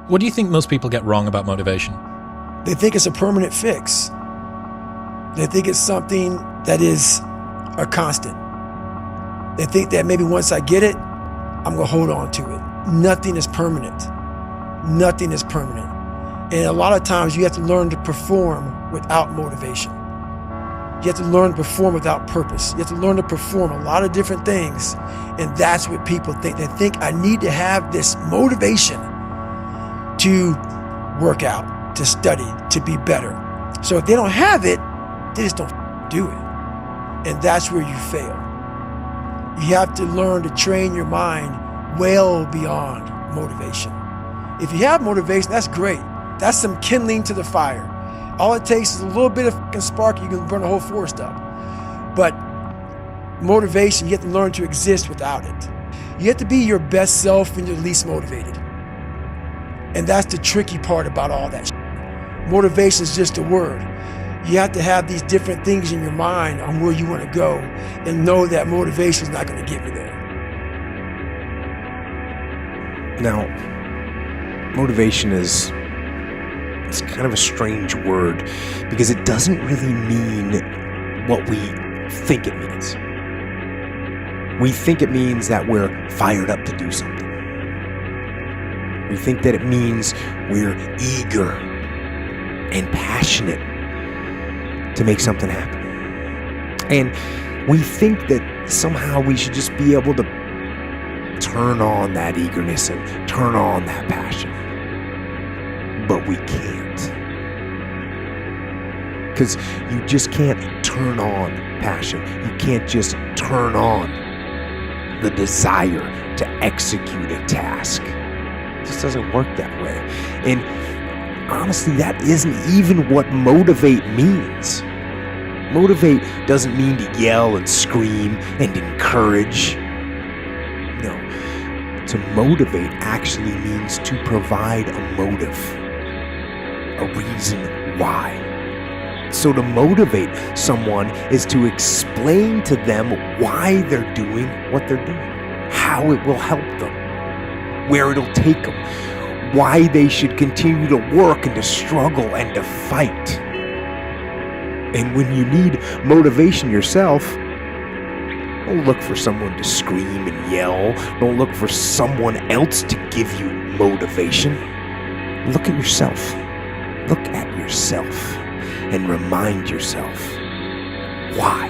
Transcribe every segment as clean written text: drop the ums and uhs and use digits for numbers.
What do you think most people get wrong about motivation? They think it's a permanent fix. They think it's something that is a constant. They think that maybe once I get it, I'm gonna hold on to it. Nothing is permanent. Nothing is permanent. And a lot of times you have to learn to perform without motivation. You have to learn to perform without purpose. You have to learn to perform a lot of different things. And that's what people think. They think I need to have this motivation to work out, to study, to be better. So if they don't have it, they just don't do it. And that's where you fail. You have to learn to train your mind well beyond motivation. If you have motivation, that's great. That's some kindling to the fire. All it takes is a little bit of fucking spark, you can burn a whole forest up. But motivation, you have to learn to exist without it. You have to be your best self when you're least motivated. And that's the tricky part about all that shit. Motivation is just a word. You have to have these different things in your mind on where you want to go and know that motivation is not going to get you there. Now, motivation it's kind of a strange word because it doesn't really mean what we think it means. We think it means that we're fired up to do something. We think that it means we're eager and passionate to make something happen. And we think that somehow we should just be able to turn on that eagerness and turn on that passion. But we can't. Because you just can't turn on passion. You can't just turn on the desire to execute a task. It just doesn't work that way. And honestly, that isn't even what motivate means. Motivate doesn't mean to yell and scream and encourage. No. To motivate actually means to provide a motive, a reason why. So to motivate someone is to explain to them why they're doing what they're doing, how it will help them, where it'll take them, why they should continue to work and to struggle and to fight. And when you need motivation yourself, don't look for someone to scream and yell. Don't look for someone else to give you motivation. Look at yourself. Look at yourself and remind yourself why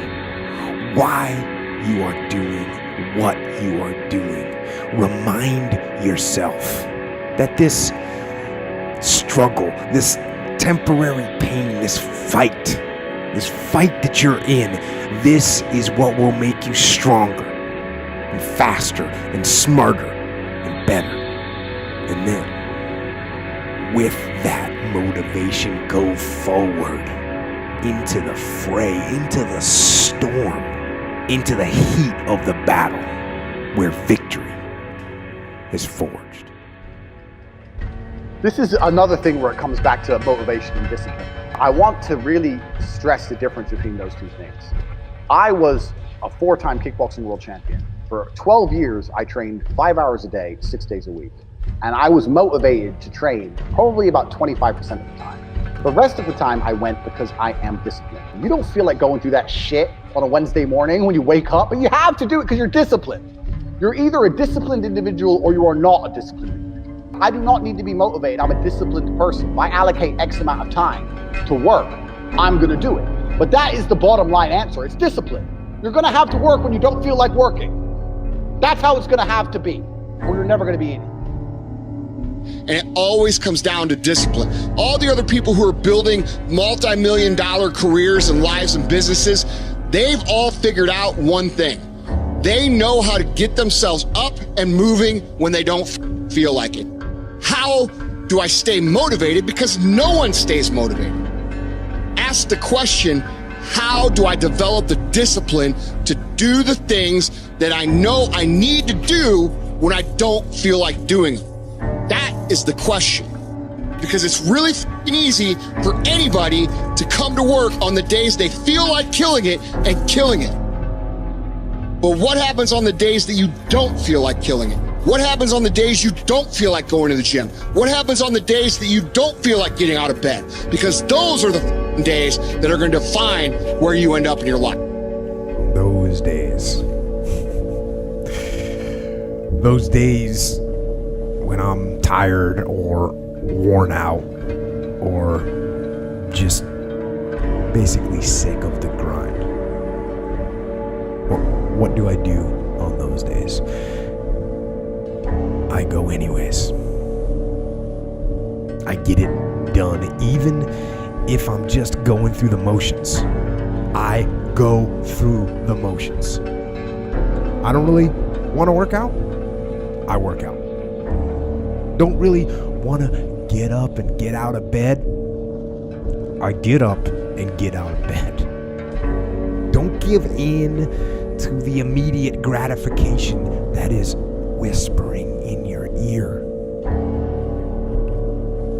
you are doing what you are doing. Remind yourself that this struggle, this temporary pain, this fight that you're in, this is what will make you stronger and faster and smarter and better. And then, with that motivation, go forward into the fray, into the storm, into the heat of the battle where victory is forged. This is another thing where it comes back to motivation and discipline. I want to really stress the difference between those two things. I was a 4-time kickboxing world champion. For 12 years, I trained 5 hours a day, 6 days a week. And I was motivated to train probably about 25% of the time. The rest of the time I went because I am disciplined. You don't feel like going through that shit on a Wednesday morning when you wake up, but you have to do it because you're disciplined. You're either a disciplined individual or you are not a disciplined individual. I do not need to be motivated. I'm a disciplined person. If I allocate X amount of time to work, I'm gonna do it. But that is the bottom line answer. It's discipline. You're gonna have to work when you don't feel like working. That's how it's gonna have to be, or you're never gonna be in it. And it always comes down to discipline. All the other people who are building multi-million-dollar careers and lives and businesses, they've all figured out one thing. They know how to get themselves up and moving when they don't feel like it. How do I stay motivated? Because no one stays motivated. Ask the question, how do I develop the discipline to do the things that I know I need to do when I don't feel like doing them? That is the question. Because it's really easy for anybody to come to work on the days they feel like killing it and killing it. But what happens on the days that you don't feel like killing it? What happens on the days you don't feel like going to the gym? What happens on the days that you don't feel like getting out of bed? Because those are the days that are going to define where you end up in your life. Those days. Those days when I'm tired or worn out or just basically sick of the grind. What do I do on those days? I go anyways. I get it done, even if I'm just going through the motions. I go through the motions. I don't really want to work out. I work out. Don't really want to get up and get out of bed. I get up and get out of bed. Don't give in to the immediate gratification that is whispering in your ear.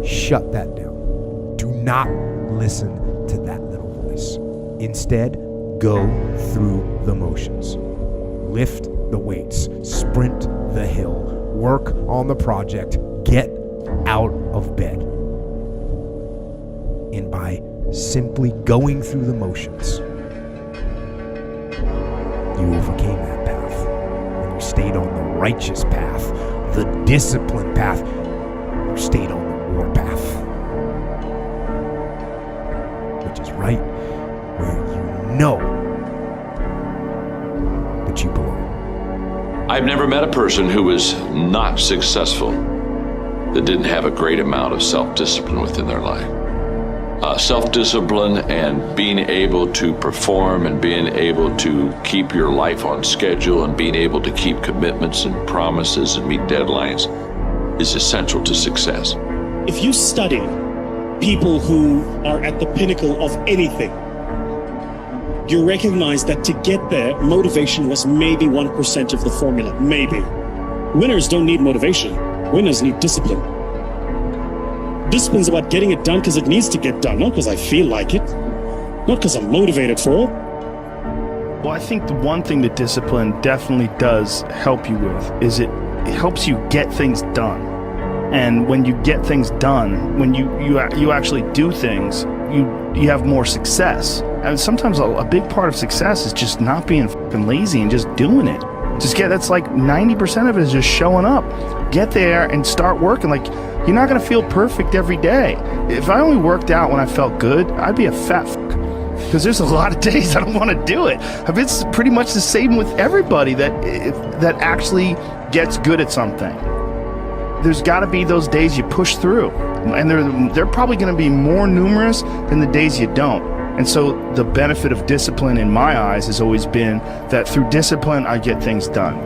Shut that down. Do not listen to that little voice. Instead, go through the motions. Lift the weights, sprint the hill, work on the project, get out of bed. And by simply going through the motions, you overcame that path. And you stayed on the righteous path, the disciplined path. You stayed on the war path, which is right where you know that you belong. I've never met a person who was not successful that didn't have a great amount of self-discipline within their life. Self-discipline and being able to perform and being able to keep your life on schedule and being able to keep commitments and promises and meet deadlines is essential to success. If you study people who are at the pinnacle of anything, you recognize that to get there, motivation was maybe 1% of the formula, maybe. Winners don't need motivation. Winners need discipline. Discipline's about getting it done because it needs to get done, not because I feel like it, not because I'm motivated for it. Well, I think the one thing that discipline definitely does help you with is it helps you get things done. And when you get things done, when you actually do things, you have more success. And sometimes a big part of success is just not being fucking lazy and just doing it. That's like 90% of it is just showing up. Get there and start working. Like, you're not going to feel perfect every day. If I only worked out when I felt good, I'd be a fat fuck. Because there's a lot of days I don't want to do it. It's pretty much the same with everybody that actually gets good at something. There's got to be those days you push through. And they're probably going to be more numerous than the days you don't. And so the benefit of discipline in my eyes has always been that through discipline, I get things done.